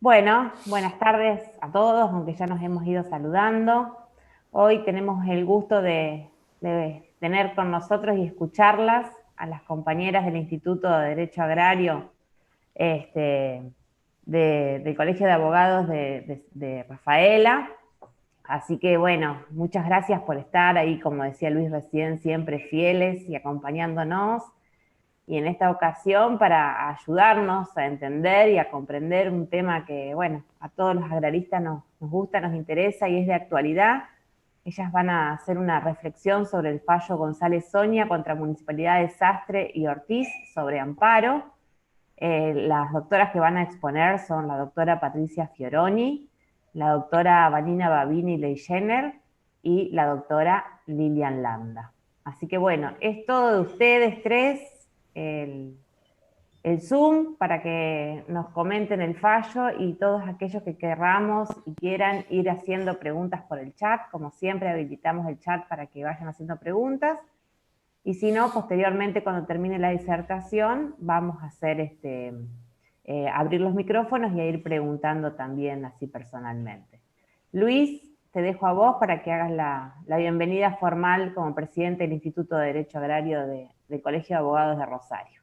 Bueno, buenas tardes a todos, aunque ya nos hemos ido saludando. Hoy tenemos el gusto de tener con nosotros y escucharlas a las compañeras del Instituto de Derecho Agrario del Colegio de Abogados de Rafaela. Así que bueno, muchas gracias por estar ahí, como decía Luis recién, siempre fieles y acompañándonos. Y en esta ocasión para ayudarnos a entender y a comprender un tema que, bueno, a todos los agraristas nos gusta, nos interesa y es de actualidad. Ellas van a hacer una reflexión sobre el fallo González Soña contra Municipalidad de Sastre y Ortiz sobre amparo. Las doctoras que van a exponer son la doctora Patricia Fioroni, la doctora Vanina Babini Leijener y la doctora Lilian Landa. Así que bueno, es todo de ustedes tres, el Zoom para que nos comenten el fallo y todos aquellos que querramos y quieran ir haciendo preguntas por el chat. Como siempre, habilitamos el chat para que vayan haciendo preguntas. Y si no, posteriormente, cuando termine la disertación, vamos a hacer abrir los micrófonos y a ir preguntando también así personalmente. Luis, te dejo a vos para que hagas la bienvenida formal como presidente del Instituto de Derecho Agrario del Colegio de Abogados de Rosario.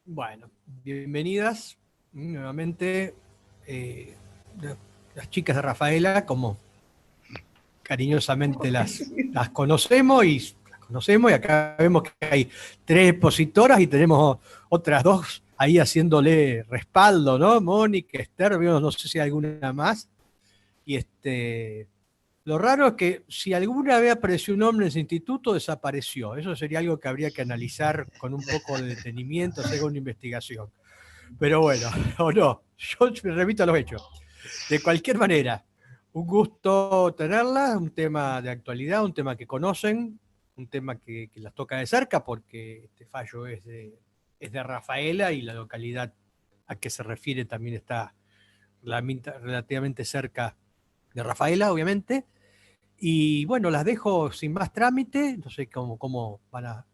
Bueno, bienvenidas nuevamente las chicas de Rafaela, como cariñosamente las conocemos y acá vemos que hay 3 expositoras y tenemos otras 2 ahí haciéndole respaldo, ¿no? Mónica, Esther, no sé si hay alguna más. Y lo raro es que si alguna vez apareció un hombre en ese instituto, desapareció. Eso sería algo que habría que analizar con un poco de detenimiento, hacer una investigación. Pero bueno, o no, yo me remito a los hechos. De cualquier manera, un gusto tenerla, un tema de actualidad, un tema que conocen, un tema que las toca de cerca, porque este fallo es de Rafaela y la localidad a que se refiere también está relativamente cerca de Rafaela, obviamente. Y bueno, las dejo sin más trámite, no sé cómo van a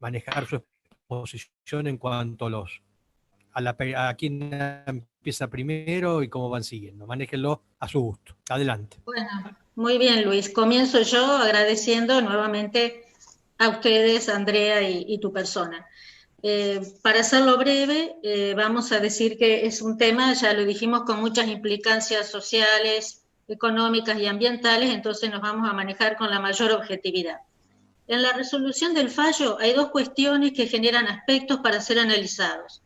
manejar su exposición en cuanto a quién empieza primero y cómo van siguiendo. Manéjenlo a su gusto. Adelante. Bueno, muy bien, Luis. Comienzo yo agradeciendo nuevamente a ustedes, Andrea, y tu persona. Para hacerlo breve, vamos a decir que es un tema, ya lo dijimos, con muchas implicancias sociales, económicas y ambientales, entonces nos vamos a manejar con la mayor objetividad. En la resolución del fallo hay 2 cuestiones que generan aspectos para ser analizados.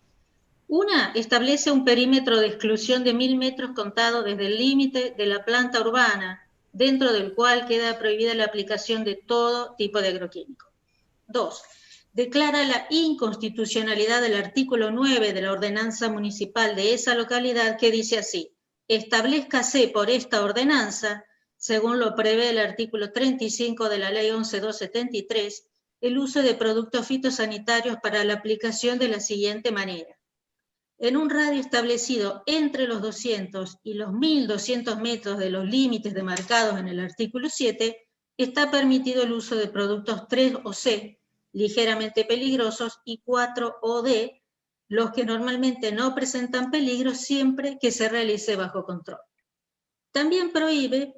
Una establece un perímetro de exclusión de 1000 metros contados desde el límite de la planta urbana, dentro del cual queda prohibida la aplicación de todo tipo de agroquímico. 2. Declara la inconstitucionalidad del artículo 9 de la ordenanza municipal de esa localidad, que dice así: establezcase por esta ordenanza, según lo prevé el artículo 35 de la ley 11.273, el uso de productos fitosanitarios para la aplicación de la siguiente manera. En un radio establecido entre los 200 y los 1200 metros de los límites demarcados en el artículo 7, está permitido el uso de productos 3 o C, ligeramente peligrosos, y 4 o D, los que normalmente no presentan peligro siempre que se realice bajo control. También prohíbe,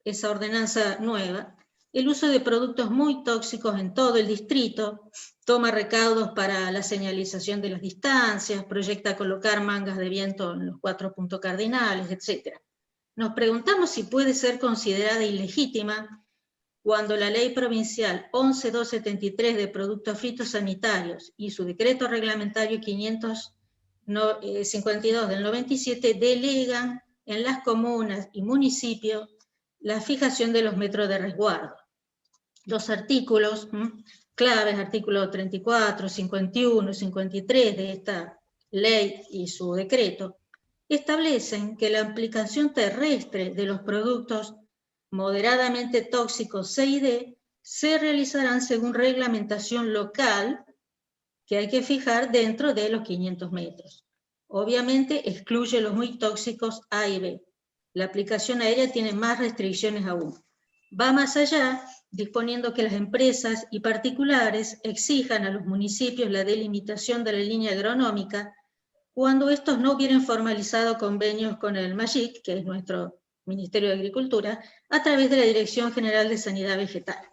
esa ordenanza nueva, el uso de productos muy tóxicos en todo el distrito, toma recaudos para la señalización de las distancias, proyecta colocar mangas de viento en los 4 puntos cardinales, etc. Nos preguntamos si puede ser considerada ilegítima cuando la ley provincial 11.273 de productos fitosanitarios y su decreto reglamentario 552 del 97 delegan en las comunas y municipios la fijación de los metros de resguardo. Los artículos claves, artículos 34, 51 y 53 de esta ley y su decreto, establecen que la aplicación terrestre de los productos moderadamente tóxicos C y D se realizarán según reglamentación local que hay que fijar dentro de los 500 metros. Obviamente excluye los muy tóxicos A y B. La aplicación aérea tiene más restricciones aún. Va más allá, disponiendo que las empresas y particulares exijan a los municipios la delimitación de la línea agronómica cuando estos no hubieran formalizado convenios con el MAGIC, que es nuestro Ministerio de Agricultura, a través de la Dirección General de Sanidad Vegetal.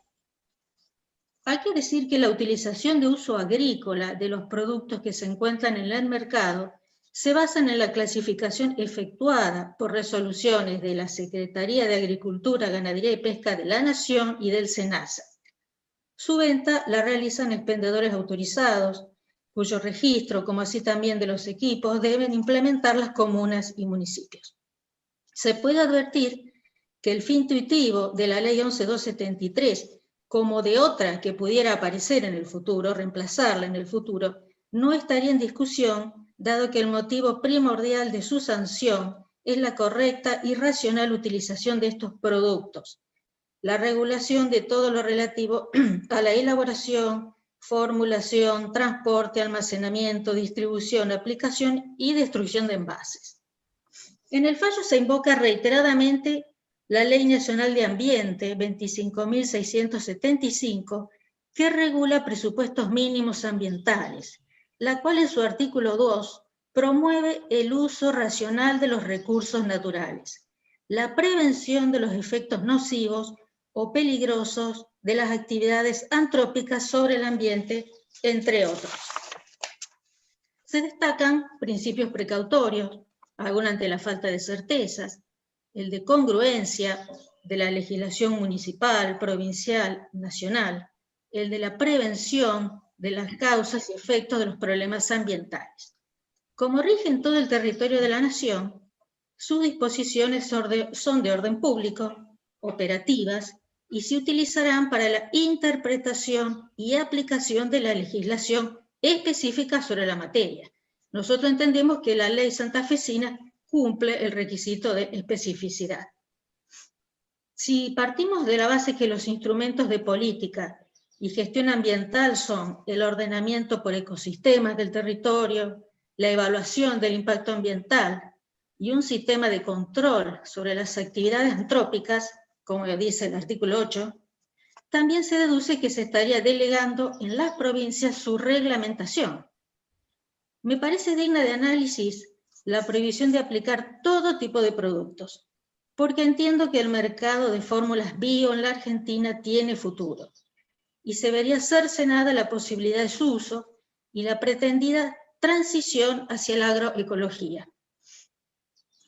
Hay que decir que la utilización de uso agrícola de los productos que se encuentran en el mercado se basan en la clasificación efectuada por resoluciones de la Secretaría de Agricultura, Ganadería y Pesca de la Nación y del SENASA. Su venta la realizan expendedores autorizados, cuyo registro, como así también de los equipos, deben implementar las comunas y municipios. Se puede advertir que el fin intuitivo de la Ley 11.273, como de otra que pudiera aparecer en el futuro, reemplazarla en el futuro, no estaría en discusión, dado que el motivo primordial de su sanción es la correcta y racional utilización de estos productos, la regulación de todo lo relativo a la elaboración, formulación, transporte, almacenamiento, distribución, aplicación y destrucción de envases. En el fallo se invoca reiteradamente la Ley Nacional de Ambiente 25.675, que regula presupuestos mínimos ambientales, la cual en su artículo 2 promueve el uso racional de los recursos naturales, la prevención de los efectos nocivos o peligrosos de las actividades antrópicas sobre el ambiente, entre otros. Se destacan principios precautorios, algunos ante la falta de certezas, el de congruencia de la legislación municipal, provincial, nacional, el de la prevención de las causas y efectos de los problemas ambientales. Como rigen todo el territorio de la nación, sus disposiciones son de orden público, operativas, y se utilizarán para la interpretación y aplicación de la legislación específica sobre la materia. Nosotros entendemos que la ley santafesina cumple el requisito de especificidad. Si partimos de la base que los instrumentos de política y gestión ambiental son el ordenamiento por ecosistemas del territorio, la evaluación del impacto ambiental y un sistema de control sobre las actividades antrópicas, como dice el artículo 8, también se deduce que se estaría delegando en las provincias su reglamentación. Me parece digna de análisis la prohibición de aplicar todo tipo de productos, porque entiendo que el mercado de fórmulas bio en la Argentina tiene futuro, y se vería cercenada la posibilidad de su uso y la pretendida transición hacia la agroecología.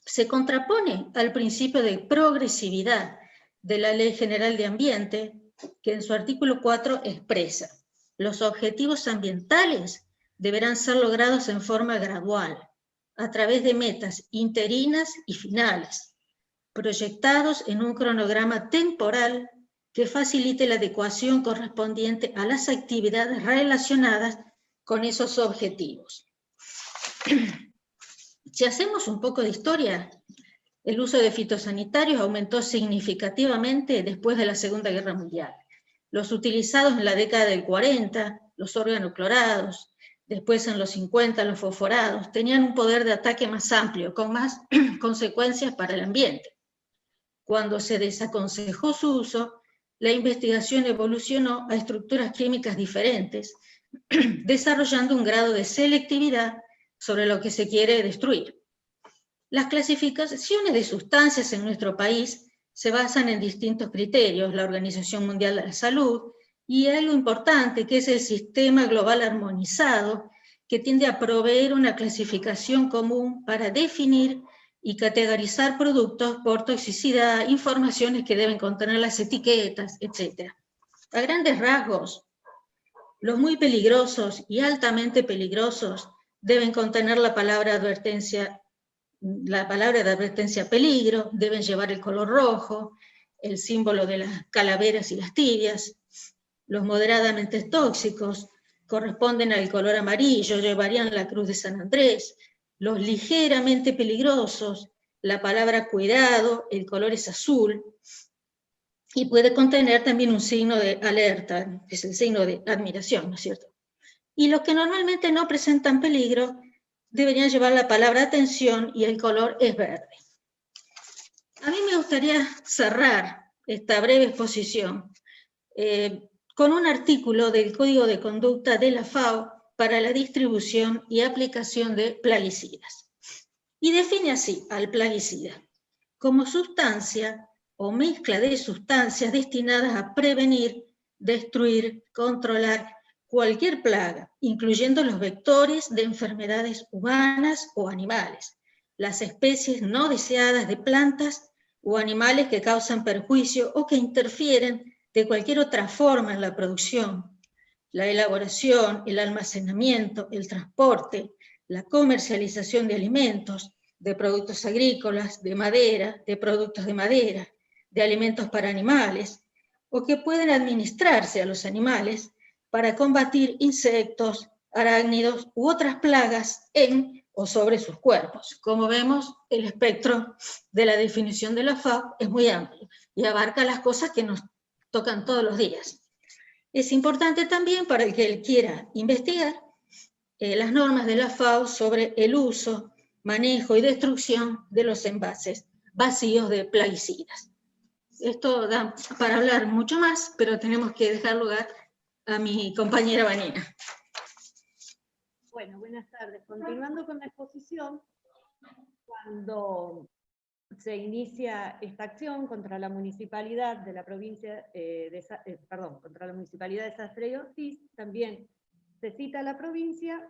Se contrapone al principio de progresividad de la Ley General de Ambiente, que en su artículo 4 expresa: los objetivos ambientales deberán ser logrados en forma gradual, a través de metas interinas y finales, proyectados en un cronograma temporal que facilite la adecuación correspondiente a las actividades relacionadas con esos objetivos. Si hacemos un poco de historia, el uso de fitosanitarios aumentó significativamente después de la Segunda Guerra Mundial. Los utilizados en la década del 40, los organoclorados, después en los 50 los fosforados, tenían un poder de ataque más amplio, con más consecuencias para el ambiente. Cuando se desaconsejó su uso, la investigación evolucionó a estructuras químicas diferentes, desarrollando un grado de selectividad sobre lo que se quiere destruir. Las clasificaciones de sustancias en nuestro país se basan en distintos criterios, la Organización Mundial de la Salud, y algo importante que es el sistema global armonizado, que tiende a proveer una clasificación común para definir y categorizar productos por toxicidad, informaciones que deben contener las etiquetas, etc. A grandes rasgos, los muy peligrosos y altamente peligrosos deben contener la palabra de advertencia peligro, deben llevar el color rojo, el símbolo de las calaveras y las tibias. Los moderadamente tóxicos corresponden al color amarillo, llevarían la cruz de San Andrés. Los ligeramente peligrosos, la palabra cuidado, el color es azul, y puede contener también un signo de alerta, que es el signo de admiración, ¿no es cierto? Y los que normalmente no presentan peligro deberían llevar la palabra atención y el color es verde. A mí me gustaría cerrar esta breve exposición con un artículo del Código de Conducta de la FAO para la distribución y aplicación de plaguicidas. Y define así al plaguicida como sustancia o mezcla de sustancias destinadas a prevenir, destruir, controlar cualquier plaga, incluyendo los vectores de enfermedades humanas o animales, las especies no deseadas de plantas o animales que causan perjuicio o que interfieren de cualquier otra forma en la producción, la elaboración, el almacenamiento, el transporte, la comercialización de alimentos, de productos agrícolas, de madera, de productos de madera, de alimentos para animales, o que pueden administrarse a los animales para combatir insectos, arácnidos u otras plagas en o sobre sus cuerpos. Como vemos, el espectro de la definición de la FAO es muy amplio y abarca las cosas que nos tocan todos los días. Es importante también para el que quiera investigar las normas de la FAO sobre el uso, manejo y destrucción de los envases vacíos de plaguicidas. Esto da para hablar mucho más, pero tenemos que dejar lugar a mi compañera Vanina. Bueno, buenas tardes. Continuando con la exposición, cuando se inicia esta acción contra la municipalidad de la provincia contra la municipalidad de Sastre y Ortiz, también se cita a la provincia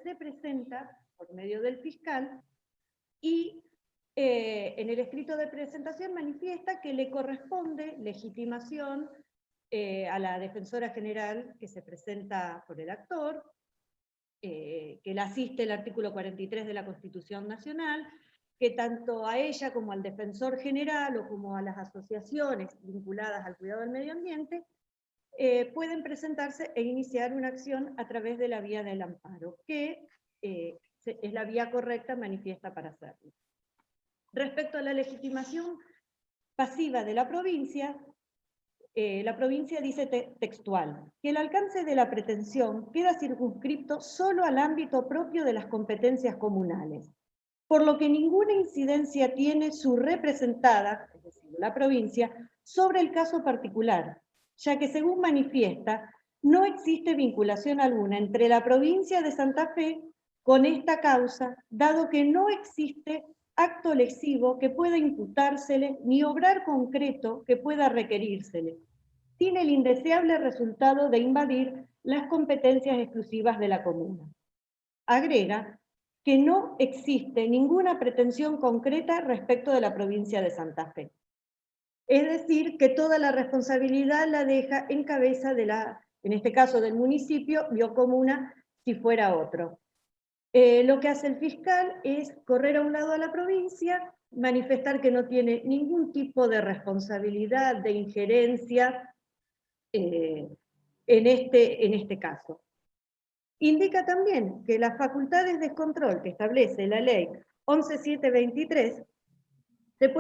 se presenta por medio del fiscal y en el escrito de presentación manifiesta que le corresponde legitimación a la defensora general que se presenta por el actor, que la asiste el artículo 43 de la Constitución Nacional, que tanto a ella como al defensor general o como a las asociaciones vinculadas al cuidado del medio ambiente pueden presentarse e iniciar una acción a través de la vía del amparo, que es la vía correcta manifiesta para hacerlo. Respecto a la legitimación pasiva de la provincia dice textual, que el alcance de la pretensión queda circunscripto solo al ámbito propio de las competencias comunales, por lo que ninguna incidencia tiene su representada, es decir, la provincia, sobre el caso particular, ya que según manifiesta, no existe vinculación alguna entre la provincia de Santa Fe con esta causa, dado que no existe acto lesivo que pueda imputársele ni obrar concreto que pueda requerírsele, sin el indeseable resultado de invadir las competencias exclusivas de la comuna. Agrega que no existe ninguna pretensión concreta respecto de la provincia de Santa Fe. Es decir, que toda la responsabilidad la deja en cabeza en este caso del municipio, biocomuna, si fuera otro. Lo que hace el fiscal es correr a un lado a la provincia, manifestar que no tiene ningún tipo de responsabilidad, de injerencia en este caso. Indica también que las facultades de control que establece la ley 11.723 se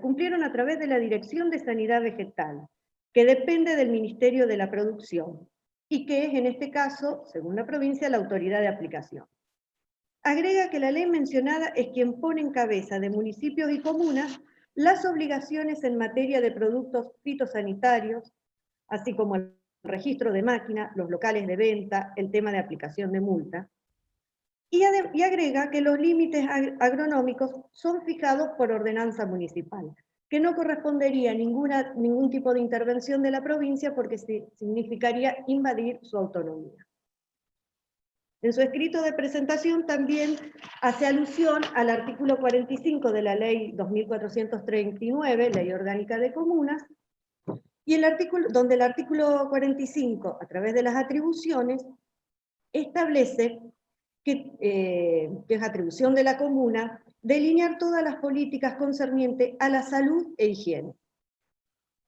cumplieron a través de la Dirección de Sanidad Vegetal, que depende del Ministerio de la Producción, y que es en este caso, según la provincia, la autoridad de aplicación. Agrega que la ley mencionada es quien pone en cabeza de municipios y comunas las obligaciones en materia de productos fitosanitarios, así como el registro de máquinas, los locales de venta, el tema de aplicación de multa, y agrega que los límites agronómicos son fijados por ordenanza municipal, que no correspondería ningún tipo de intervención de la provincia porque significaría invadir su autonomía. En su escrito de presentación también hace alusión al artículo 45 de la ley 2439, Ley Orgánica de Comunas, y donde el artículo 45, a través de las atribuciones, establece que es atribución de la comuna, delinear todas las políticas concernientes a la salud e higiene.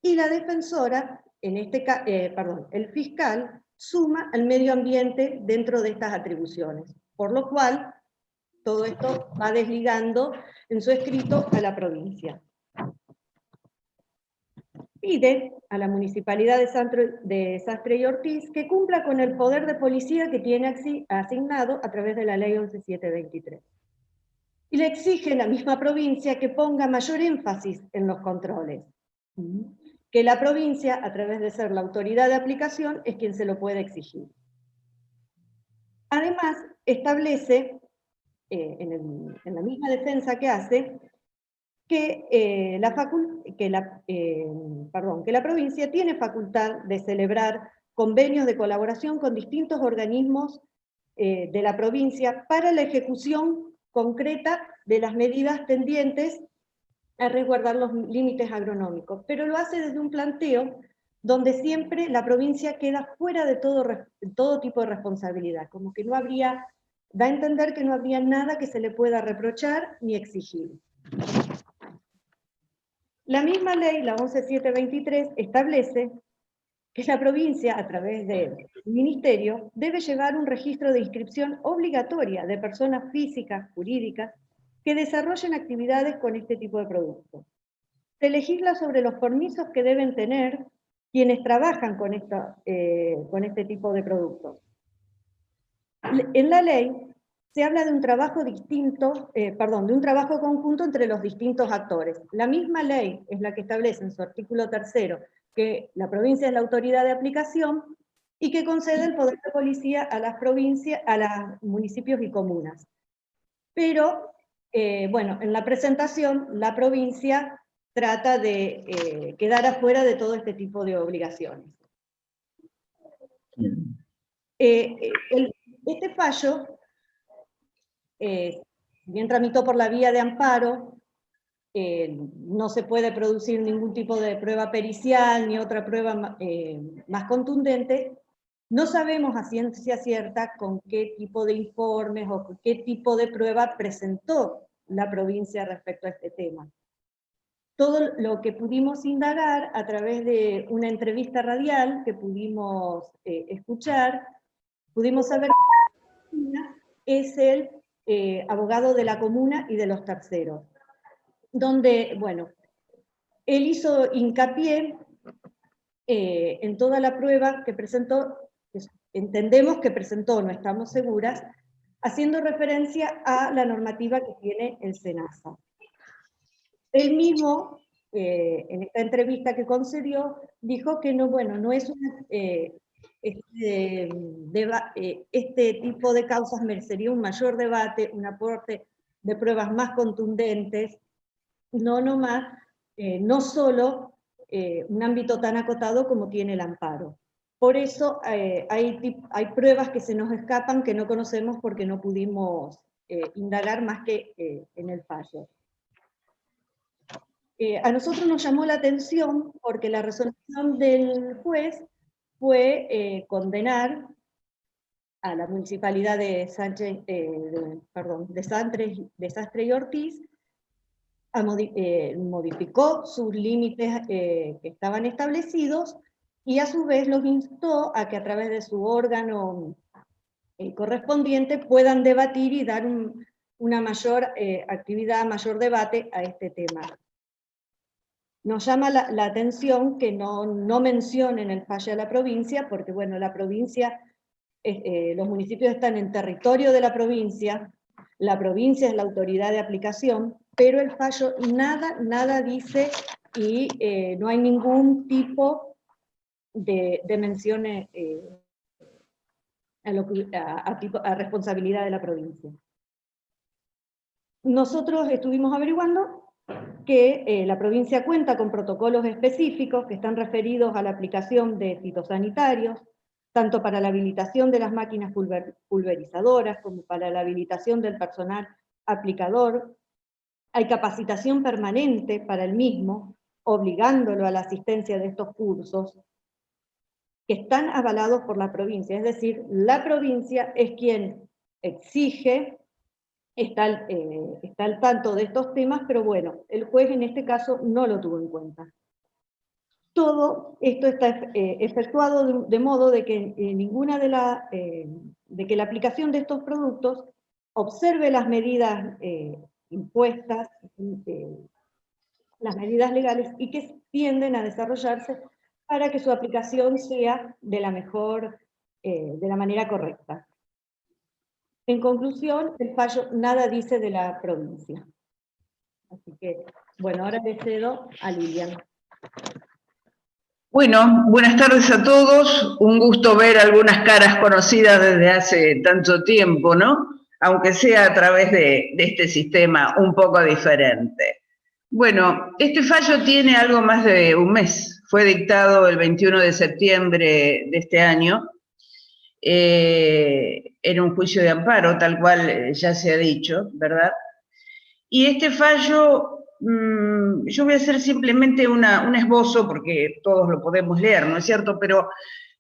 Y la defensora, el fiscal, suma al medio ambiente dentro de estas atribuciones, por lo cual todo esto va desligando en su escrito a la provincia. Pide a la Municipalidad de Sastre y Ortiz que cumpla con el poder de policía que tiene asignado a través de la ley 11.723. Y le exige a la misma provincia que ponga mayor énfasis en los controles. que la provincia, a través de ser la autoridad de aplicación, es quien se lo puede exigir. Además, establece, en la misma defensa que hace, que la provincia tiene facultad de celebrar convenios de colaboración con distintos organismos de la provincia para la ejecución concreta de las medidas tendientes a resguardar los límites agronómicos, pero lo hace desde un planteo donde siempre la provincia queda fuera de todo tipo de responsabilidad, como que no habría, da a entender que no habría nada que se le pueda reprochar ni exigir. La misma ley, la 11723, establece que la provincia, a través del ministerio, debe llevar un registro de inscripción obligatoria de personas físicas, jurídicas, que desarrollen actividades con este tipo de productos. Se legisla sobre los permisos que deben tener quienes trabajan con este tipo de productos. En la ley se habla de un trabajo de un trabajo conjunto entre los distintos actores. La misma ley es la que establece en su artículo 3 que la provincia es la autoridad de aplicación y que concede el poder de policía a las provincias, a los municipios y comunas. Pero, bueno, en la presentación, la provincia trata de quedar afuera de todo este tipo de obligaciones. Este fallo, bien tramitó por la vía de amparo, no se puede producir ningún tipo de prueba pericial ni otra prueba más contundente. No sabemos a ciencia cierta con qué tipo de informes o con qué tipo de prueba presentó la provincia respecto a este tema. Todo lo que pudimos indagar a través de una entrevista radial que pudimos escuchar, pudimos saber que es el abogado de la comuna y de los terceros, donde, bueno, él hizo hincapié en toda la prueba que presentó, que entendemos que presentó, no estamos seguras, haciendo referencia a la normativa que tiene el SENASA. Él mismo, en esta entrevista que concedió, dijo que no, bueno, no es este tipo de causas merecería un mayor debate, un aporte de pruebas más contundentes, no solo un ámbito tan acotado como tiene el amparo. Por eso hay pruebas que se nos escapan que no conocemos porque no pudimos indagar más que en el fallo. A nosotros nos llamó la atención porque la resolución del juez fue condenar a la municipalidad de Sastre y Ortiz, modificó sus límites que estaban establecidos y a su vez los instó a que a través de su órgano correspondiente puedan debatir y dar una mayor actividad, mayor debate a este tema. Nos llama la atención que no mencionen el fallo de la provincia, porque bueno, la provincia, los municipios están en territorio de la provincia es la autoridad de aplicación, pero el fallo nada dice y no hay ningún tipo de mención a responsabilidad de la provincia. Nosotros estuvimos averiguando que la provincia cuenta con protocolos específicos que están referidos a la aplicación de fitosanitarios, tanto para la habilitación de las máquinas pulverizadoras como para la habilitación del personal aplicador. Hay capacitación permanente para el mismo, obligándolo a la asistencia de estos cursos, que están avalados por la provincia, es decir, la provincia es quien exige, está al tanto de estos temas, pero bueno, el juez en este caso no lo tuvo en cuenta. Todo esto está efectuado de modo de que de que la aplicación de estos productos observe las medidas impuestas, las medidas legales, y que tienden a desarrollarse para que su aplicación sea de la manera correcta. En conclusión, el fallo nada dice de la provincia. Así que, bueno, ahora le cedo a Lilian. Bueno, buenas tardes a todos. Un gusto ver algunas caras conocidas desde hace tanto tiempo, ¿no? Aunque sea a través de este sistema un poco diferente. Bueno, este fallo tiene algo más de un mes. Fue dictado el 21 de septiembre de este año en un juicio de amparo, tal cual ya se ha dicho, ¿verdad? Y este fallo... yo voy a hacer simplemente un esbozo, porque todos lo podemos leer, ¿no es cierto? Pero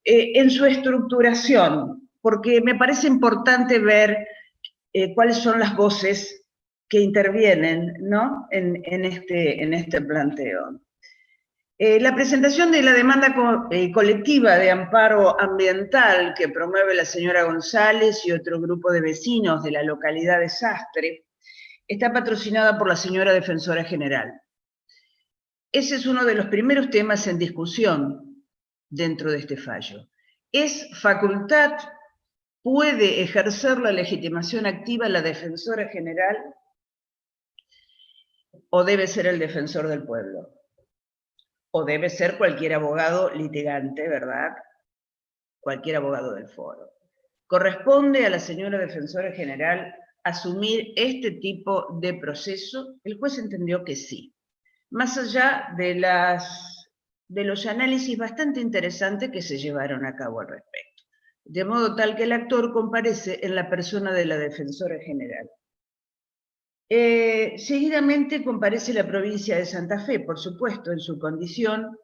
en su estructuración, porque me parece importante ver cuáles son las voces que intervienen, ¿no? en este planteo. La presentación de la demanda colectiva de amparo ambiental que promueve la señora González y otro grupo de vecinos de la localidad de Sastre está patrocinada por la señora Defensora General. Ese es uno de los primeros temas en discusión dentro de este fallo. ¿Es facultad, puede ejercer la legitimación activa la Defensora General o debe ser el Defensor del Pueblo? O debe ser cualquier abogado litigante, ¿verdad? Cualquier abogado del foro. ¿Corresponde a la señora Defensora General asumir este tipo de proceso? El juez entendió que sí, más allá de los análisis bastante interesantes que se llevaron a cabo al respecto, de modo tal que el actor comparece en la persona de la Defensora General. Seguidamente comparece la provincia de Santa Fe, por supuesto, en su condición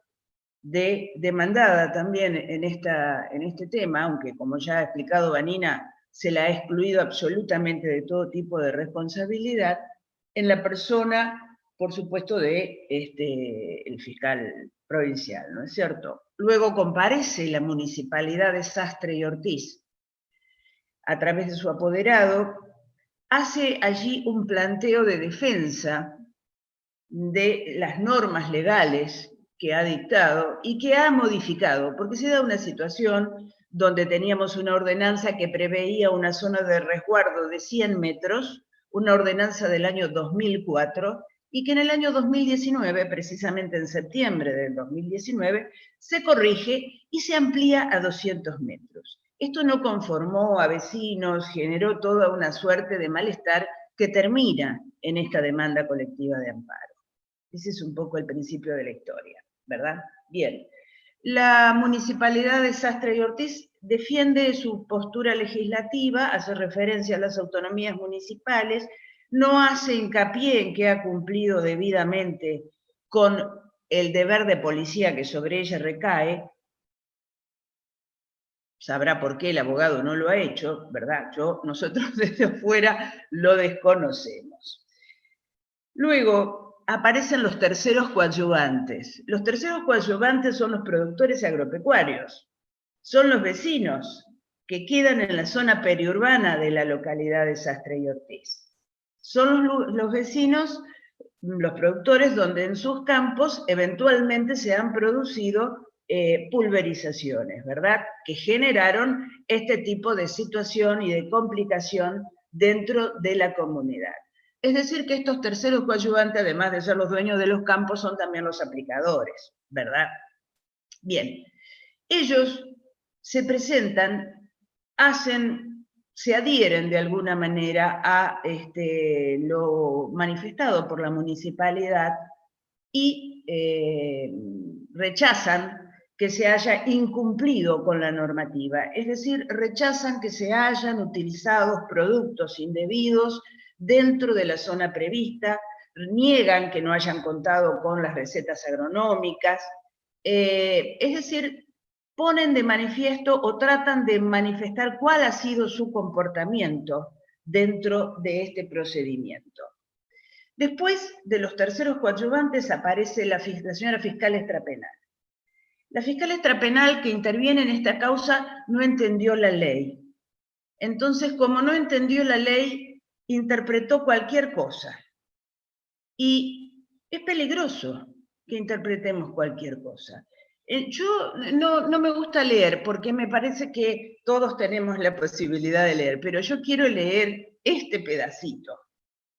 de demandada también en este tema, aunque como ya ha explicado Vanina, se la ha excluido absolutamente de todo tipo de responsabilidad, en la persona, por supuesto, de el fiscal provincial, ¿no es cierto? Luego comparece la municipalidad de Sastre y Ortiz, a través de su apoderado, hace allí un planteo de defensa de las normas legales que ha dictado y que ha modificado, porque se da una situación donde teníamos una ordenanza que preveía una zona de resguardo de 100 metros, una ordenanza del año 2004, y que en el año 2019, precisamente en septiembre del 2019, se corrige y se amplía a 200 metros. Esto no conformó a vecinos, generó toda una suerte de malestar que termina en esta demanda colectiva de amparo. Ese es un poco el principio de la historia, ¿verdad? Bien. La Municipalidad de Sastre y Ortiz defiende su postura legislativa, hace referencia a las autonomías municipales, no hace hincapié en que ha cumplido debidamente con el deber de policía que sobre ella recae. Sabrá por qué el abogado no lo ha hecho, ¿verdad? Nosotros desde afuera lo desconocemos. Luego aparecen los terceros coadyuvantes. Los terceros coadyuvantes son los productores agropecuarios, son los vecinos que quedan en la zona periurbana de la localidad de Sastre y Ortiz. Son los vecinos, los productores, donde en sus campos eventualmente se han producido pulverizaciones, ¿verdad? Que generaron este tipo de situación y de complicación dentro de la comunidad. Es decir, que estos terceros coadyuvantes, además de ser los dueños de los campos, son también los aplicadores, ¿verdad? Bien, ellos se presentan, se adhieren de alguna manera a lo manifestado por la municipalidad y rechazan que se haya incumplido con la normativa, es decir, rechazan que se hayan utilizado productos indebidos dentro de la zona prevista, niegan que no hayan contado con las recetas agronómicas, es decir, ponen de manifiesto o tratan de manifestar cuál ha sido su comportamiento dentro de este procedimiento. Después de los terceros coadyuvantes aparece la señora fiscal extrapenal. La fiscal extrapenal que interviene en esta causa no entendió la ley. Entonces, como no entendió la ley, interpretó cualquier cosa. Y es peligroso que interpretemos cualquier cosa. Yo no me gusta leer porque me parece que todos tenemos la posibilidad de leer, pero yo quiero leer este pedacito,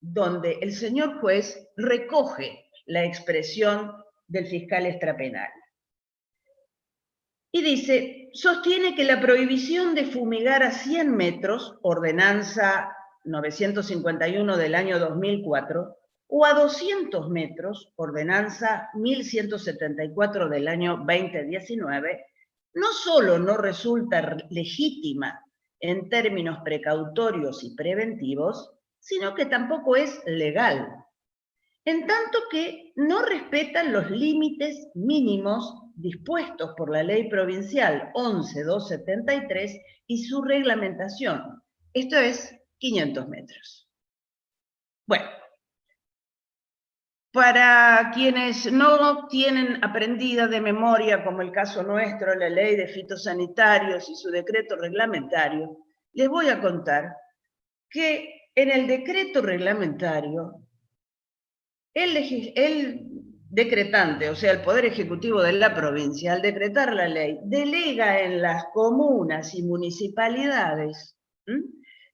donde el señor juez recoge la expresión del fiscal extrapenal. Y dice, sostiene que la prohibición de fumigar a 100 metros, ordenanza 951 del año 2004, o a 200 metros, ordenanza 1174 del año 2019, no solo no resulta legítima en términos precautorios y preventivos, sino que tampoco es legal, en tanto que no respetan los límites mínimos dispuestos por la Ley Provincial 11.273 y su reglamentación, esto es 500 metros. Bueno, para quienes no tienen aprendida de memoria, como el caso nuestro, la Ley de Fitosanitarios y su decreto reglamentario, les voy a contar que en el decreto reglamentario, el decretante, o sea, el Poder Ejecutivo de la provincia, al decretar la ley, delega en las comunas y municipalidades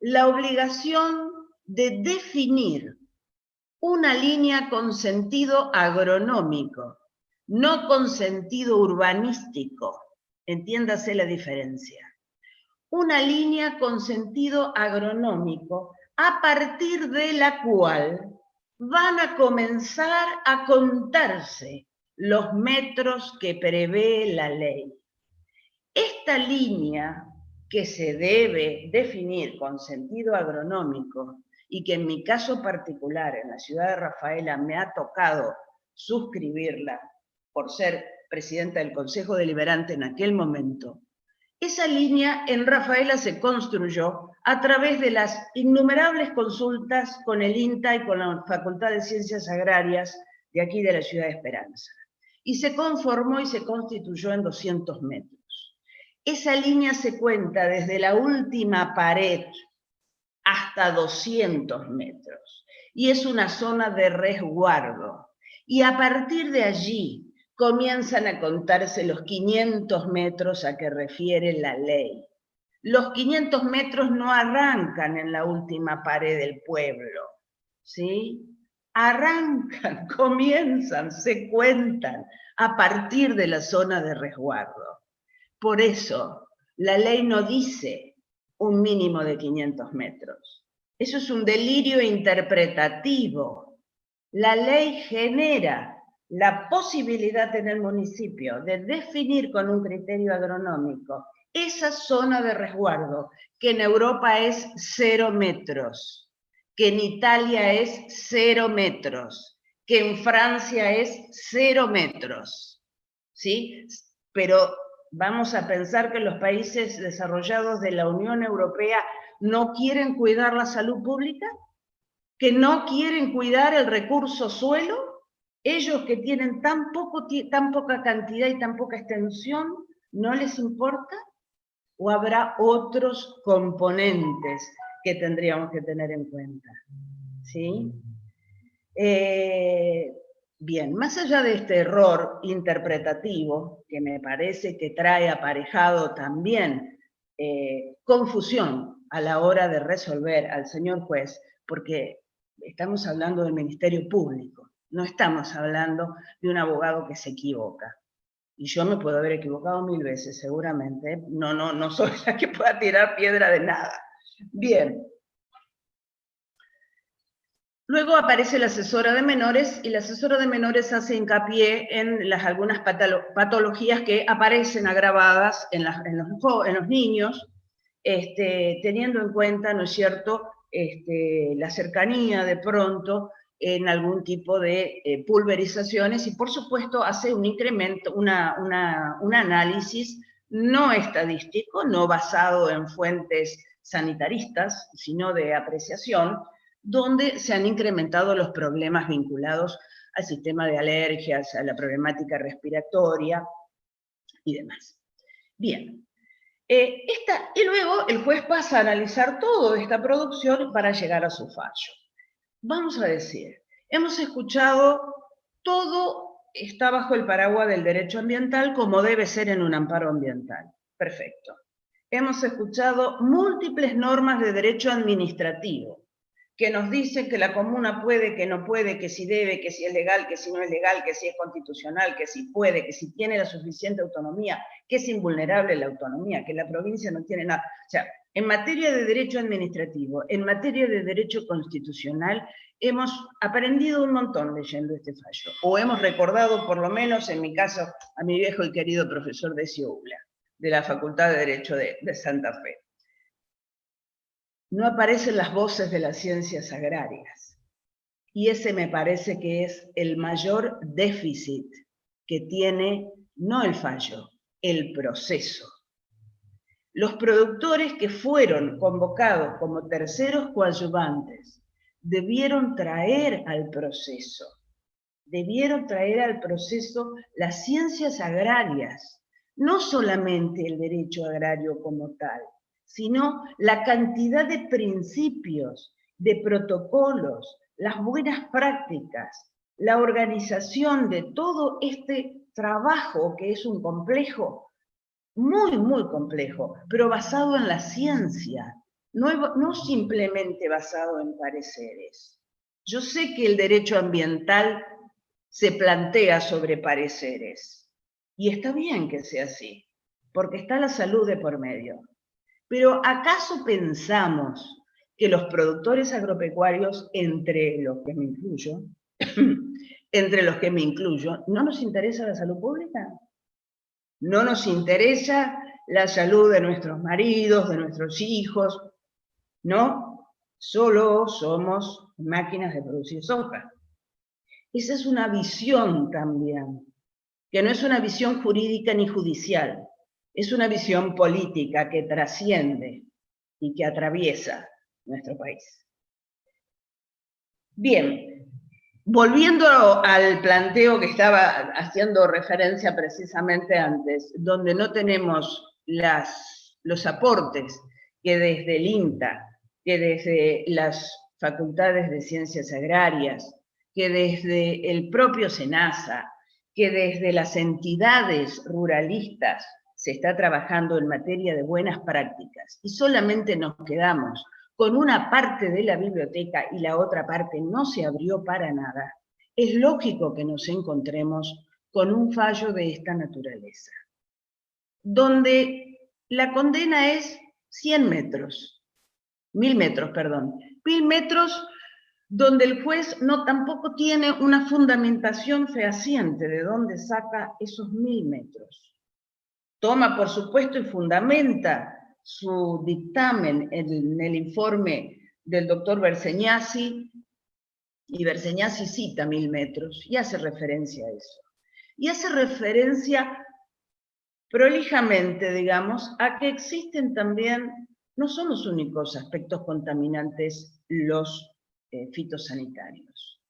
la obligación de definir una línea con sentido agronómico, no con sentido urbanístico. Entiéndase la diferencia. Una línea con sentido agronómico a partir de la cual van a comenzar a contarse los metros que prevé la ley. Esta línea que se debe definir con sentido agronómico y que en mi caso particular en la ciudad de Rafaela me ha tocado suscribirla por ser presidenta del Consejo Deliberante en aquel momento, esa línea en Rafaela se construyó a través de las innumerables consultas con el INTA y con la Facultad de Ciencias Agrarias de aquí de la ciudad de Esperanza. Y se conformó y se constituyó en 200 metros. Esa línea se cuenta desde la última pared hasta 200 metros. Y es una zona de resguardo. Y a partir de allí comienzan a contarse los 500 metros a que refiere la ley. Los 500 metros no arrancan en la última pared del pueblo, ¿sí? Arrancan, comienzan, se cuentan a partir de la zona de resguardo. Por eso, la ley no dice un mínimo de 500 metros. Eso es un delirio interpretativo. La ley genera la posibilidad en el municipio de definir con un criterio agronómico esa zona de resguardo, que en Europa es 0 metros, que en Italia es 0 metros, que en Francia es 0 metros, ¿sí? Pero vamos a pensar que los países desarrollados de la Unión Europea no quieren cuidar la salud pública, que no quieren cuidar el recurso suelo. Ellos que tienen tan poca cantidad y tan poca extensión, ¿no les importa? ¿O habrá otros componentes que tendríamos que tener en cuenta? ¿Sí? Bien, más allá de este error interpretativo, que me parece que trae aparejado también confusión a la hora de resolver al señor juez, porque estamos hablando del Ministerio Público. No estamos hablando de un abogado que se equivoca. Y yo me puedo haber equivocado 1000 veces, seguramente. No soy la que pueda tirar piedra de nada. Bien. Luego aparece la asesora de menores, y la asesora de menores hace hincapié en algunas patologías que aparecen agravadas en los niños, teniendo en cuenta, ¿no es cierto?, la cercanía de pronto en algún tipo de pulverizaciones, y por supuesto hace un incremento, un análisis no estadístico, no basado en fuentes sanitaristas, sino de apreciación, donde se han incrementado los problemas vinculados al sistema de alergias, a la problemática respiratoria y demás. Bien. Y luego el juez pasa a analizar toda esta producción para llegar a su fallo. Vamos a decir, hemos escuchado, todo está bajo el paraguas del derecho ambiental como debe ser en un amparo ambiental. Perfecto. Hemos escuchado múltiples normas de derecho administrativo que nos dicen que la comuna puede, que no puede, que si debe, que si es legal, que si no es legal, que si es constitucional, que si puede, que si tiene la suficiente autonomía, que es invulnerable la autonomía, que la provincia no tiene nada. O sea, en materia de derecho administrativo, en materia de derecho constitucional, hemos aprendido un montón leyendo este fallo, o hemos recordado, por lo menos en mi caso, a mi viejo y querido profesor Decio Ula, de la Facultad de Derecho de Santa Fe. No aparecen las voces de las ciencias agrarias. Y ese me parece que es el mayor déficit que tiene, no el fallo, el proceso. Los productores que fueron convocados como terceros coadyuvantes debieron traer al proceso las ciencias agrarias, no solamente el derecho agrario como tal, sino la cantidad de principios, de protocolos, las buenas prácticas, la organización de todo este trabajo que es un complejo, muy, muy complejo, pero basado en la ciencia, no simplemente basado en pareceres. Yo sé que el derecho ambiental se plantea sobre pareceres, y está bien que sea así, porque está la salud de por medio. Pero ¿acaso pensamos que los productores agropecuarios, entre los que me incluyo, no nos interesa la salud pública? ¿No nos interesa la salud de nuestros maridos, de nuestros hijos? No, solo somos máquinas de producir soja. Esa es una visión también, que no es una visión jurídica ni judicial, es una visión política que trasciende y que atraviesa nuestro país. Bien, volviendo al planteo que estaba haciendo referencia precisamente antes, donde no tenemos los aportes que desde el INTA, que desde las facultades de ciencias agrarias, que desde el propio SENASA, que desde las entidades ruralistas se está trabajando en materia de buenas prácticas y solamente nos quedamos con una parte de la biblioteca y la otra parte no se abrió para nada, es lógico que nos encontremos con un fallo de esta naturaleza, donde la condena es 100 metros, 1000 metros, perdón, 1000 metros, donde el juez tampoco tiene una fundamentación fehaciente de dónde saca esos 1000 metros. Toma, por supuesto, y fundamenta su dictamen en el informe del doctor Berseñasi, y Berseñasi cita 1000 metros, y hace referencia a eso. Y hace referencia prolijamente, digamos, a que existen también, no son los únicos aspectos contaminantes los fitosanitarios.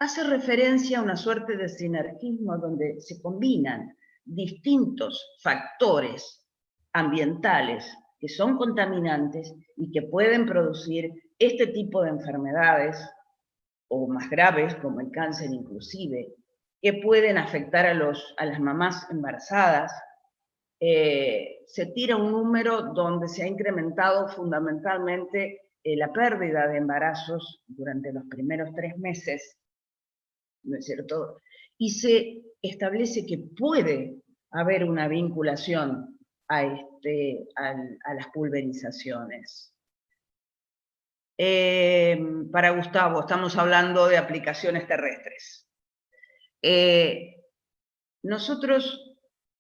Hace referencia a una suerte de sinergismo donde se combinan distintos factores ambientales que son contaminantes y que pueden producir este tipo de enfermedades, o más graves, como el cáncer inclusive, que pueden afectar a las mamás embarazadas. Se tira un número donde se ha incrementado fundamentalmente la pérdida de embarazos durante los primeros 3 meses, ¿no es cierto? Y se establece que puede haber una vinculación a las pulverizaciones. Para Gustavo, estamos hablando de aplicaciones terrestres. Nosotros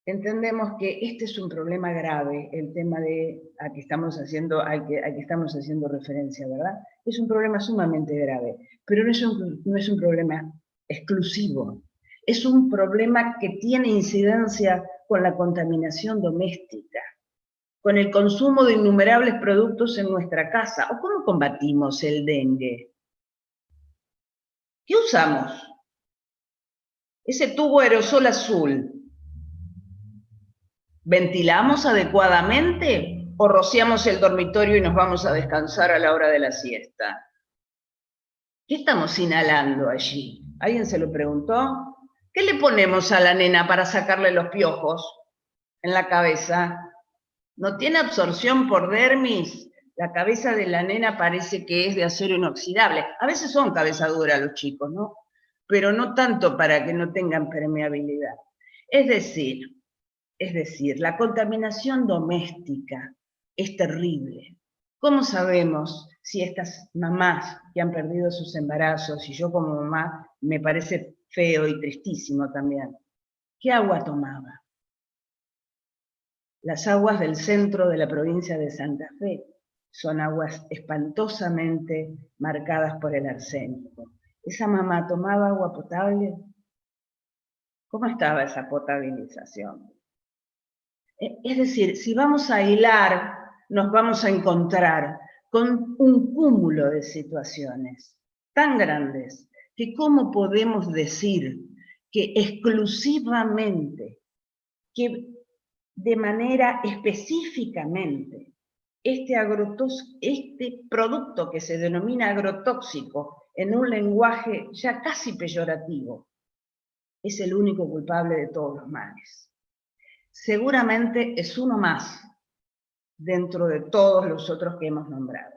entendemos que este es un problema grave, el tema al que estamos haciendo referencia, ¿verdad? Es un problema sumamente grave, pero no es un problema exclusivo. Es un problema que tiene incidencia con la contaminación doméstica, con el consumo de innumerables productos en nuestra casa. ¿O cómo combatimos el dengue? ¿Qué usamos? Ese tubo aerosol azul, ¿ventilamos adecuadamente o rociamos el dormitorio y nos vamos a descansar a la hora de la siesta? ¿Qué estamos inhalando allí? ¿Alguien se lo preguntó? ¿Qué le ponemos a la nena para sacarle los piojos en la cabeza? ¿No tiene absorción por dermis La cabeza de la nena parece que es de acero inoxidable. A veces son cabeza dura los chicos, ¿no? Pero no tanto para que no tengan permeabilidad. Es decir, la contaminación doméstica es terrible. ¿Cómo sabemos si estas mamás que han perdido sus embarazos, y yo como mamá me parece feo y tristísimo también, qué agua tomaba? Las aguas del centro de la provincia de Santa Fe son aguas espantosamente marcadas por el arsénico. ¿Esa mamá tomaba agua potable? ¿Cómo estaba esa potabilización? Es decir, si vamos a hilar, nos vamos a encontrar con un cúmulo de situaciones tan grandes que cómo podemos decir que exclusivamente, que de manera específicamente, este producto que se denomina agrotóxico en un lenguaje ya casi peyorativo, es el único culpable de todos los males. Seguramente es uno más dentro de todos los otros que hemos nombrado.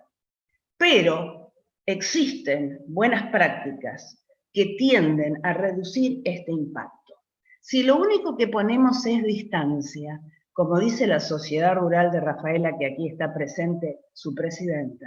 Pero existen buenas prácticas que tienden a reducir este impacto. Si lo único que ponemos es distancia, como dice la Sociedad Rural de Rafaela, que aquí está presente su presidenta,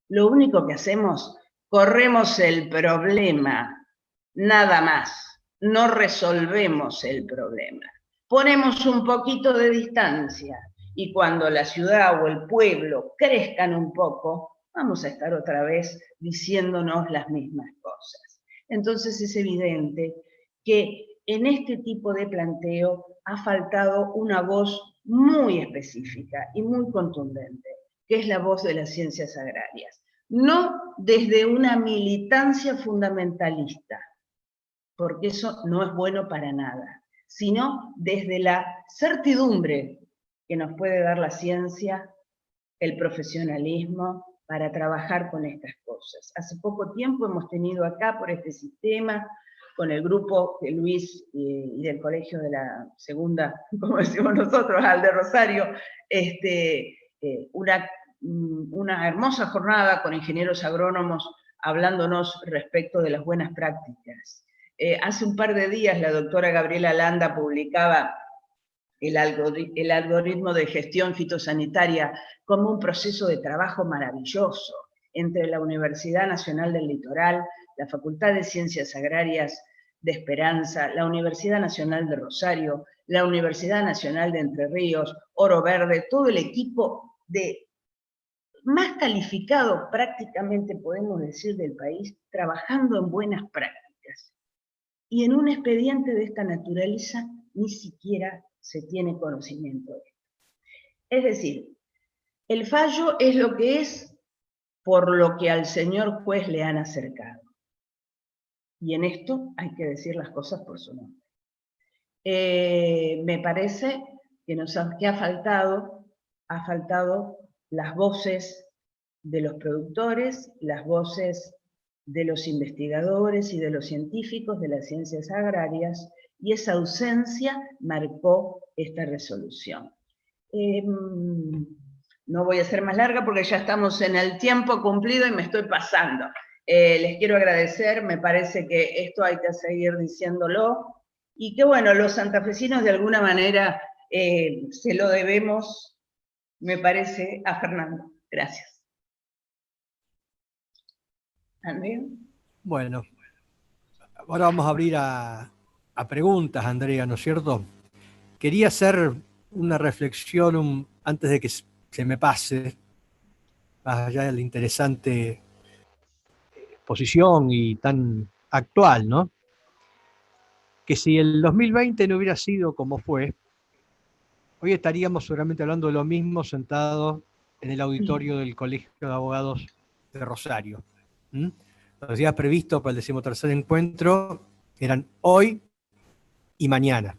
lo único que hacemos, corremos el problema, nada más, no resolvemos el problema. Ponemos un poquito de distancia y cuando la ciudad o el pueblo crezcan un poco, vamos a estar otra vez diciéndonos las mismas cosas. Entonces es evidente que en este tipo de planteo ha faltado una voz muy específica y muy contundente, que es la voz de las ciencias agrarias. No desde una militancia fundamentalista, porque eso no es bueno para nada, sino desde la certidumbre que nos puede dar la ciencia, el profesionalismo, para trabajar con estas cosas. Hace poco tiempo hemos tenido acá, por este sistema, con el grupo de Luis y del colegio de la segunda, como decimos nosotros, al de Rosario, una hermosa jornada con ingenieros agrónomos hablándonos respecto de las buenas prácticas. Hace un par de días la doctora Gabriela Landa publicaba el algoritmo de gestión fitosanitaria como un proceso de trabajo maravilloso entre la Universidad Nacional del Litoral, la Facultad de Ciencias Agrarias de Esperanza, la Universidad Nacional de Rosario, la Universidad Nacional de Entre Ríos, Oro Verde, todo el equipo más calificado prácticamente podemos decir del país, trabajando en buenas prácticas. Y en un expediente de esta naturaleza ni siquiera se tiene conocimiento de esto. Es decir, el fallo es lo que es por lo que al señor juez le han acercado. Y en esto hay que decir las cosas por su nombre. Me parece que ha faltado las voces de los productores, las voces de los investigadores y de los científicos de las ciencias agrarias, y esa ausencia marcó esta resolución. No voy a ser más larga porque ya estamos en el tiempo cumplido y me estoy pasando. Les quiero agradecer, me parece que esto hay que seguir diciéndolo, y que bueno, los santafesinos de alguna manera se lo debemos, me parece, a Fernando. Gracias. ¿Andrea? Bueno, ahora vamos a abrir a preguntas, Andrea, ¿no es cierto? Quería hacer una reflexión antes de que se me pase, más allá de la interesante exposición y tan actual, ¿no? Que si el 2020 no hubiera sido como fue, hoy estaríamos seguramente hablando de lo mismo sentados en el auditorio del Colegio de Abogados de Rosario. Los días previstos para el 13º encuentro eran hoy y mañana.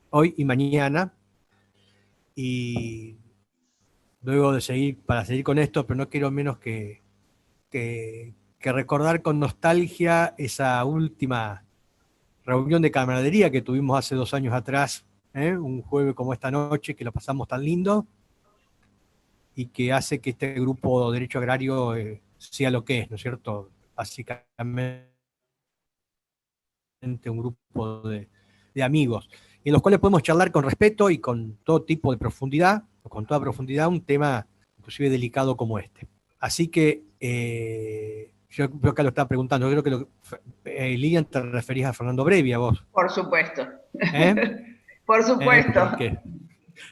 Hoy y mañana. Y luego para seguir con esto, pero no quiero menos que recordar con nostalgia esa última reunión de camaradería que tuvimos hace 2 años atrás, un jueves como esta noche, que lo pasamos tan lindo. y que hace que este grupo de derecho agrario sea lo que es, ¿no es cierto? Básicamente un grupo de amigos, en los cuales podemos charlar con respeto y con todo tipo de profundidad, o con toda profundidad, un tema inclusive delicado como este. Así que yo creo que lo estaba preguntando, yo creo que Lilian, te referís a Fernando Brevia, vos. Por supuesto. ¿Eh? Por supuesto.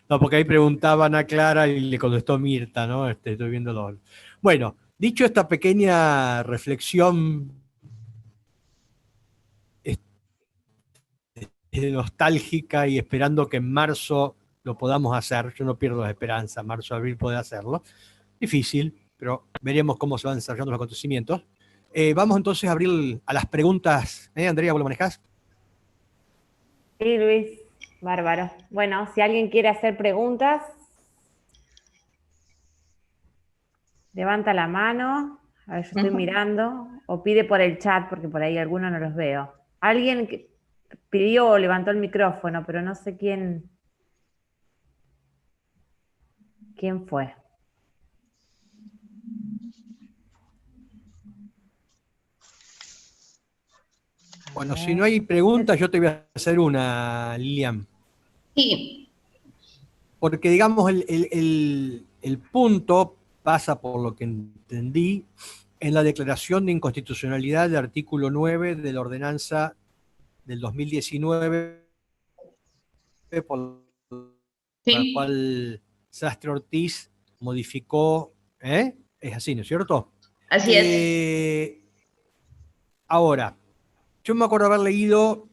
Porque ahí preguntaban a Clara y le contestó Mirta, ¿no? Estoy viéndolo. Bueno, dicho esta pequeña reflexión nostálgica y esperando que en marzo lo podamos hacer, yo no pierdo la esperanza, marzo, abril poder hacerlo. Difícil, pero veremos cómo se van desarrollando los acontecimientos. Vamos entonces a abrir a las preguntas. Andrea, ¿vos lo manejás? Sí, Luis, bárbaro. Bueno, si alguien quiere hacer preguntas, levanta la mano. A ver, yo estoy mirando. O pide por el chat, porque por ahí algunos no los veo. Alguien que pidió o levantó el micrófono, pero no sé quién fue. Bueno, si no hay preguntas, yo te voy a hacer una, Lilian. Sí. Porque, digamos, el punto pasa, por lo que entendí, en la declaración de inconstitucionalidad del artículo 9 de la ordenanza del 2019, por la cual Sastre Ortiz modificó, es así, ¿no es cierto? Así es. Ahora, yo me acuerdo haber leído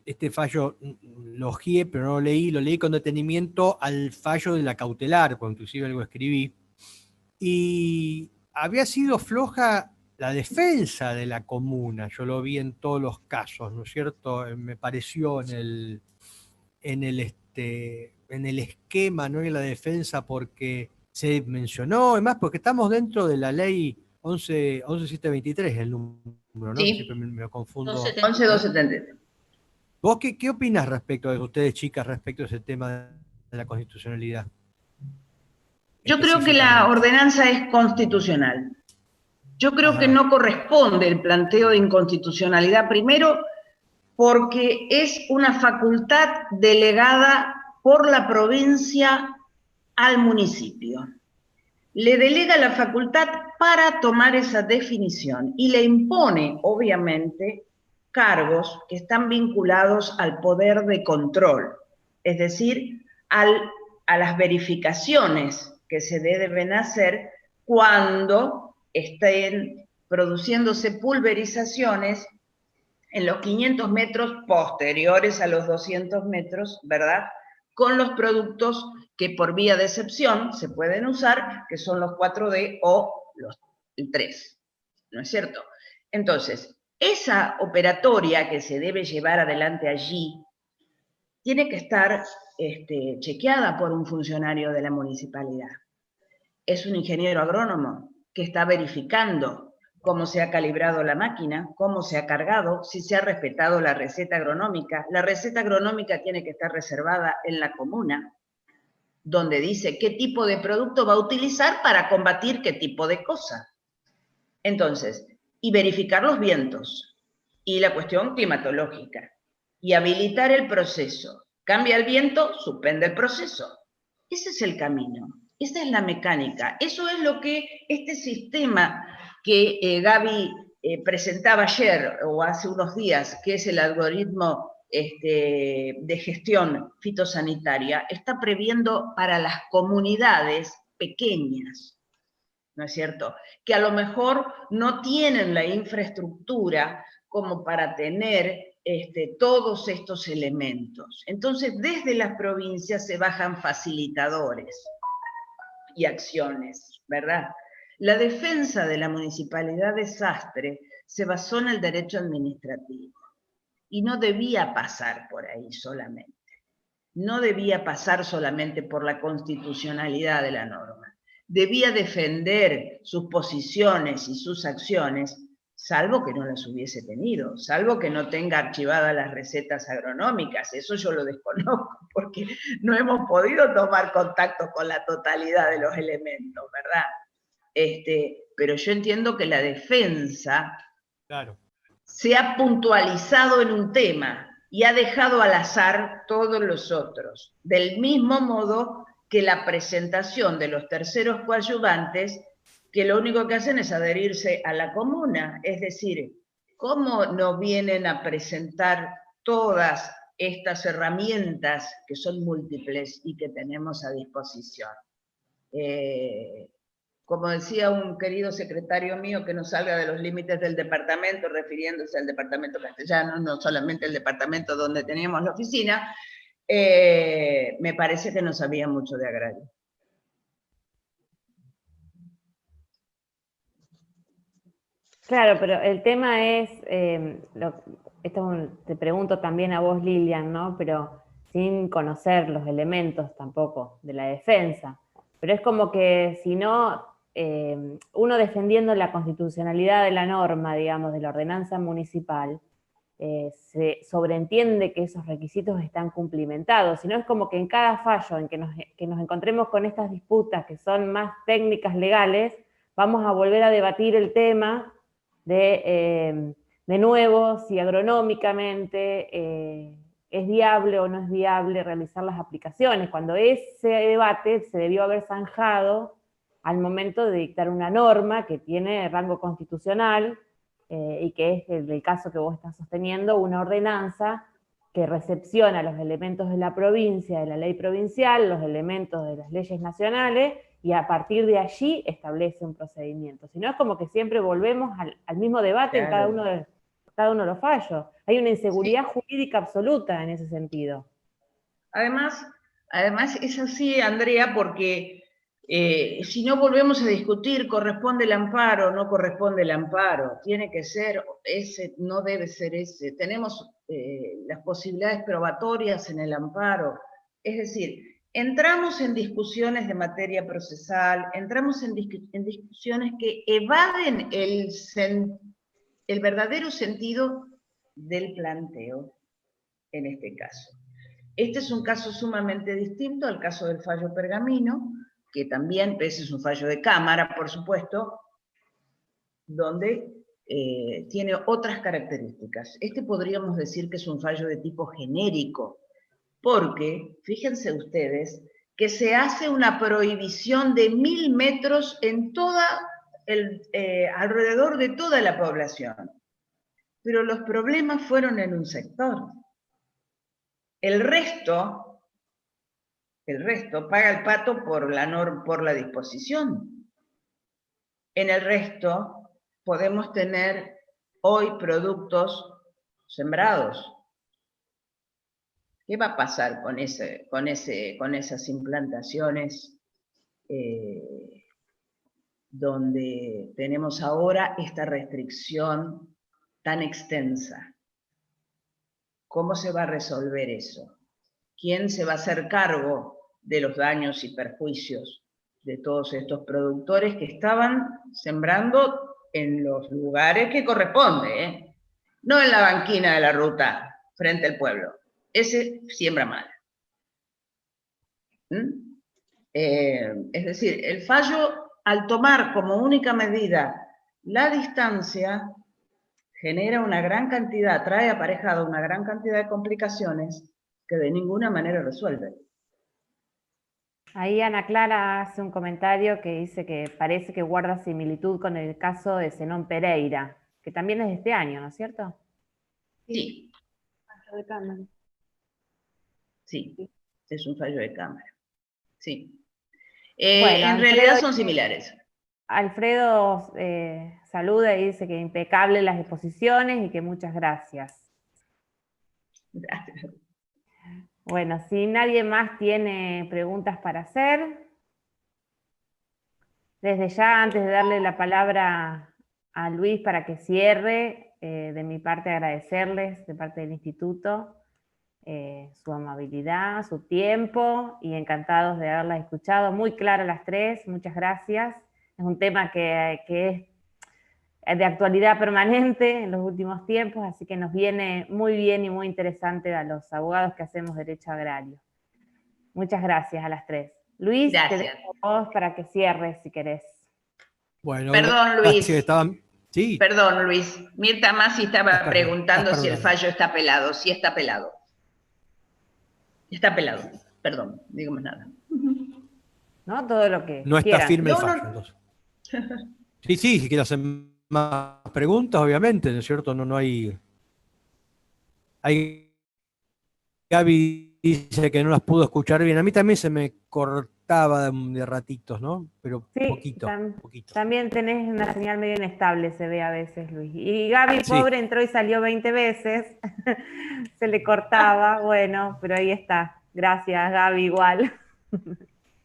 este fallo, lo ojeé, pero no lo leí con detenimiento al fallo de la cautelar, porque inclusive algo escribí, y había sido floja la defensa de la comuna, yo lo vi en todos los casos, ¿no es cierto? Me pareció en el esquema, ¿no? En la defensa, porque se mencionó, además, porque estamos dentro de la ley 11723, el número, ¿no? Sí. Siempre me confundo. 11273. ¿Vos qué opinás respecto de ustedes, chicas, respecto a ese tema de la constitucionalidad? Yo creo que la ordenanza es constitucional. Yo creo que no corresponde el planteo de inconstitucionalidad, primero, porque es una facultad delegada por la provincia al municipio. Le delega la facultad para tomar esa definición y le impone, obviamente, cargos que están vinculados al poder de control, es decir, a las verificaciones que se deben hacer cuando estén produciéndose pulverizaciones en los 500 metros posteriores a los 200 metros, ¿verdad?, con los productos que por vía de excepción se pueden usar, que son los 4D o el 3, ¿no es cierto? Entonces, esa operatoria que se debe llevar adelante allí tiene que estar chequeada por un funcionario de la municipalidad. Es un ingeniero agrónomo que está verificando cómo se ha calibrado la máquina, cómo se ha cargado, si se ha respetado la receta agronómica. La receta agronómica tiene que estar reservada en la comuna, donde dice qué tipo de producto va a utilizar para combatir qué tipo de cosa. Entonces, y verificar los vientos, y la cuestión climatológica, y habilitar el proceso. Cambia el viento, suspende el proceso. Ese es el camino, esa es la mecánica. Eso es lo que este sistema que Gaby presentaba ayer o hace unos días, que es el algoritmo de gestión fitosanitaria, está previendo para las comunidades pequeñas, ¿no es cierto?, que a lo mejor no tienen la infraestructura como para tener todos estos elementos. Entonces, desde las provincias se bajan facilitadores y acciones, ¿verdad? La defensa de la municipalidad de Sastre se basó en el derecho administrativo y no debía pasar por ahí solamente. No debía pasar solamente por la constitucionalidad de la norma. Debía defender sus posiciones y sus acciones salvo que no las hubiese tenido, salvo que no tenga archivadas las recetas agronómicas. Eso yo lo desconozco, porque no hemos podido tomar contacto con la totalidad de los elementos, ¿verdad? Pero yo entiendo que la defensa se ha puntualizado en un tema y ha dejado al azar todos los otros, del mismo modo que la presentación de los terceros coadyuvantes, que lo único que hacen es adherirse a la comuna. Es decir, ¿cómo no vienen a presentar todas estas herramientas que son múltiples y que tenemos a disposición? Como decía un querido secretario mío, que no salga de los límites del departamento, refiriéndose al departamento castellano, no solamente el departamento donde teníamos la oficina, me parece que nos había mucho de agravio. Claro, pero el tema es, esto te pregunto también a vos, Lilian, ¿no? Pero sin conocer los elementos tampoco de la defensa. Pero es como que si no, uno defendiendo la constitucionalidad de la norma, digamos, de la ordenanza municipal, se sobreentiende que esos requisitos están cumplimentados, sino es como que en cada fallo en que nos encontremos con estas disputas que son más técnicas legales, vamos a volver a debatir el tema de nuevo, si agronómicamente es viable o no es viable realizar las aplicaciones, cuando ese debate se debió haber zanjado al momento de dictar una norma que tiene rango constitucional, y que es el caso que vos estás sosteniendo, una ordenanza que recepciona los elementos de la provincia, de la ley provincial, los elementos de las leyes nacionales, y a partir de allí establece un procedimiento. Si no, es como que siempre volvemos al mismo debate en cada uno de los fallos. Hay una inseguridad jurídica absoluta en ese sentido. Además es así, Andrea, porque si no volvemos a discutir, ¿corresponde el amparo o no corresponde el amparo? Tiene que ser ese, no debe ser ese. Tenemos las posibilidades probatorias en el amparo. Es decir, entramos en discusiones de materia procesal, entramos en discusiones que evaden el verdadero sentido del planteo en este caso. Este es un caso sumamente distinto al caso del fallo Pergamino, que también, ese es un fallo de cámara, por supuesto, donde tiene otras características. Este podríamos decir que es un fallo de tipo genérico, porque, fíjense ustedes, que se hace una prohibición de 1000 metros en alrededor de toda la población. Pero los problemas fueron en un sector. El resto paga el pato por la disposición. En el resto podemos tener hoy productos sembrados. ¿Qué va a pasar con esas implantaciones donde tenemos ahora esta restricción tan extensa? ¿Cómo se va a resolver eso? ¿Quién se va a hacer cargo de los daños y perjuicios de todos estos productores que estaban sembrando en los lugares que corresponde, no en la banquina de la ruta frente al pueblo? Ese siembra mal. Es decir, el fallo, al tomar como única medida la distancia, genera una gran cantidad, trae aparejada una gran cantidad de complicaciones que de ninguna manera resuelven. Ahí Ana Clara hace un comentario que dice que parece que guarda similitud con el caso de Zenón Pereira, que también es de este año, ¿no es cierto? Sí. Fallo de cámara. Sí, es un fallo de cámara. Sí. Bueno, en realidad son similares. Alfredo saluda y dice que impecable las exposiciones y que muchas gracias. Gracias. Bueno, si nadie más tiene preguntas para hacer, desde ya, antes de darle la palabra a Luis para que cierre, de mi parte agradecerles, de parte del Instituto, su amabilidad, su tiempo, y encantados de haberlas escuchado. Muy claras las tres, muchas gracias. Es un tema que de actualidad permanente en los últimos tiempos, así que nos viene muy bien y muy interesante a los abogados que hacemos derecho agrario. Muchas gracias a las tres. Luis, Gracias. te dejo a vos para que cierres si querés. Bueno, Perdón, Luis. gracias, estaban... Sí. Perdón, Luis. Mirta Masi estaba preguntando si el perdonado. fallo está pelado. Sí está pelado. Está pelado. Perdón, no digo más nada. ¿No? Todo lo que No está quieran. firme el No, fallo, entonces. Sí, sí, si quieren hacer más preguntas, obviamente, ¿no es cierto? No hay... Gaby dice que no las pudo escuchar bien. A mí también se me cortaba de ratitos, ¿no? Pero Sí, poquito. también tenés una señal medio inestable, se ve a veces, Luis. Y Gaby, Sí. pobre, entró y salió 20 veces. Se le cortaba, bueno, pero ahí está. Gracias, Gaby, igual.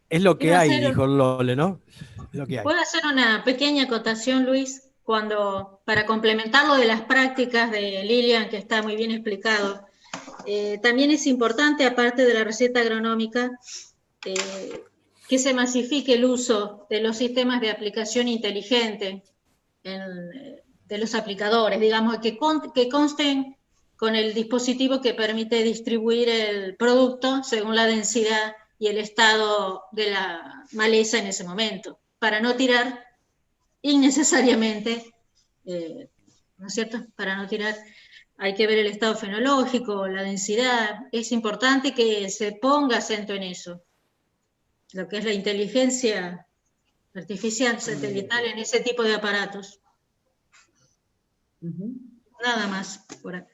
Es lo que Quiero hay, hacer dijo Lole, ¿no? Es lo que hay. ¿Puedo hacer una pequeña acotación, Luis? Para complementar lo de las prácticas de Lilian, que está muy bien explicado, también es importante, aparte de la receta agronómica, que se masifique el uso de los sistemas de aplicación inteligente de los aplicadores, digamos, que consten con el dispositivo que permite distribuir el producto según la densidad y el estado de la maleza en ese momento, para no tirar innecesariamente, ¿no es cierto? Para no tirar, hay que ver el estado fenológico, la densidad. Es importante que se ponga acento en eso, lo que es la inteligencia artificial satelital en ese tipo de aparatos. Nada más por acá.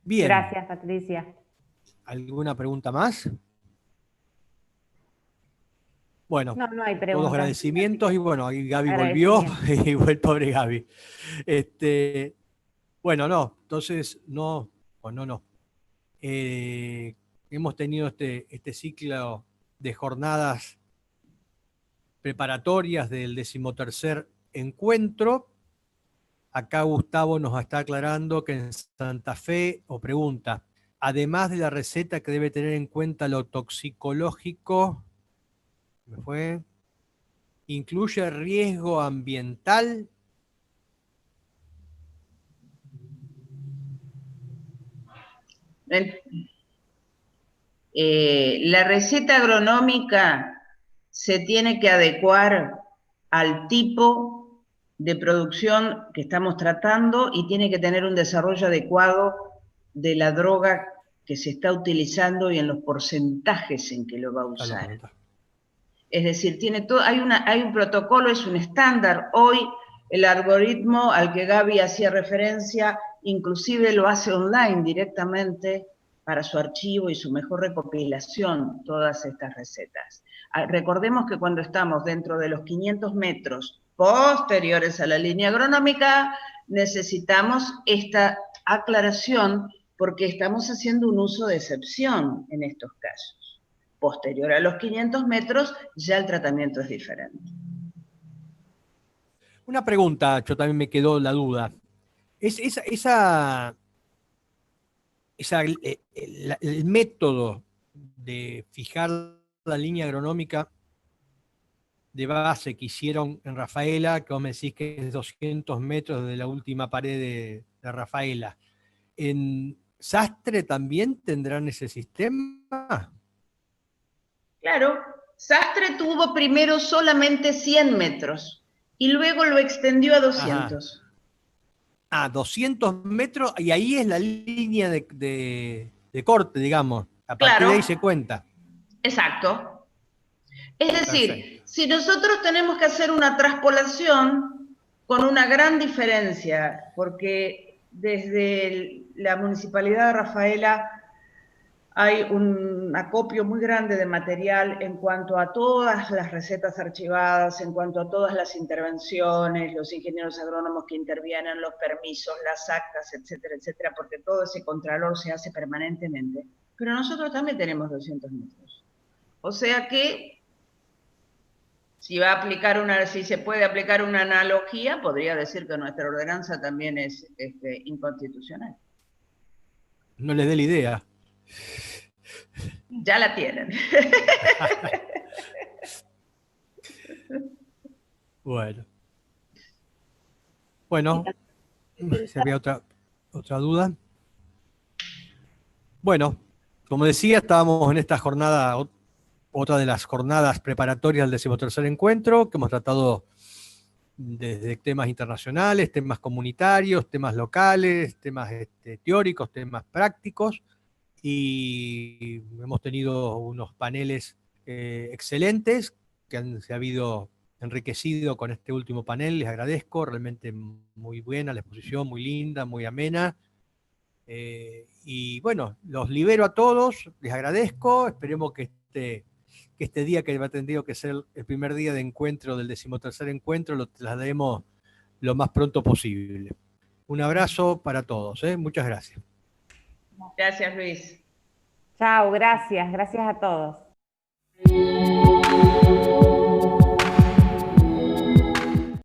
Bien. Gracias, Patricia. ¿Alguna pregunta más? Bueno, No hay preguntas. todos agradecimientos y bueno, ahí Gaby volvió y fue el pobre Gaby. Bueno, no, entonces no. Hemos tenido este ciclo de jornadas preparatorias del 13º encuentro. Acá Gustavo nos está aclarando que en Santa Fe, o pregunta, además de la receta que debe tener en cuenta lo toxicológico, ¿incluye riesgo ambiental? La receta agronómica se tiene que adecuar al tipo de producción que estamos tratando y tiene que tener un desarrollo adecuado de la droga que se está utilizando y en los porcentajes en que lo va a usar. Es decir, hay un protocolo, es un estándar. Hoy el algoritmo al que Gaby hacía referencia inclusive lo hace online directamente para su archivo y su mejor recopilación, todas estas recetas. Recordemos que cuando estamos dentro de los 500 metros posteriores a la línea agronómica, necesitamos esta aclaración porque estamos haciendo un uso de excepción en estos casos. Posterior a los 500 metros, ya el tratamiento es diferente. Una pregunta, yo también me quedó la duda. El método de fijar la línea agronómica de base que hicieron en Rafaela, que vos me decís que es 200 metros de la última pared de Rafaela, ¿en Sastre también tendrán ese sistema? Claro, Sastre tuvo primero solamente 100 metros y luego lo extendió a 200. Ajá. 200 metros, y ahí es la línea de corte, digamos. A partir de ahí se cuenta. Exacto. Es decir, Perfecto. Si nosotros tenemos que hacer una traspolación con una gran diferencia, porque desde la Municipalidad de Rafaela hay un acopio muy grande de material en cuanto a todas las recetas archivadas, en cuanto a todas las intervenciones, los ingenieros agrónomos que intervienen, los permisos, las actas, etcétera, etcétera, porque todo ese contralor se hace permanentemente. Pero nosotros también tenemos 200 metros. O sea que, si se puede aplicar una analogía, podría decir que nuestra ordenanza también es inconstitucional. No les dé la idea. Ya la tienen. Bueno, si había otra duda. Bueno, como decía, estábamos en esta jornada, otra de las jornadas preparatorias del 13º encuentro, que hemos tratado desde temas internacionales, temas comunitarios, temas locales, temas teóricos, temas prácticos, y hemos tenido unos paneles excelentes que se ha habido enriquecido con este último panel. Les agradezco, realmente muy buena la exposición, muy linda, muy amena. Y bueno, los libero a todos, les agradezco, esperemos que este día que va a tener que ser el primer día de encuentro del 13º encuentro lo trasladaremos lo más pronto posible. Un abrazo para todos, muchas gracias. Gracias, Luis. Chao, gracias a todos.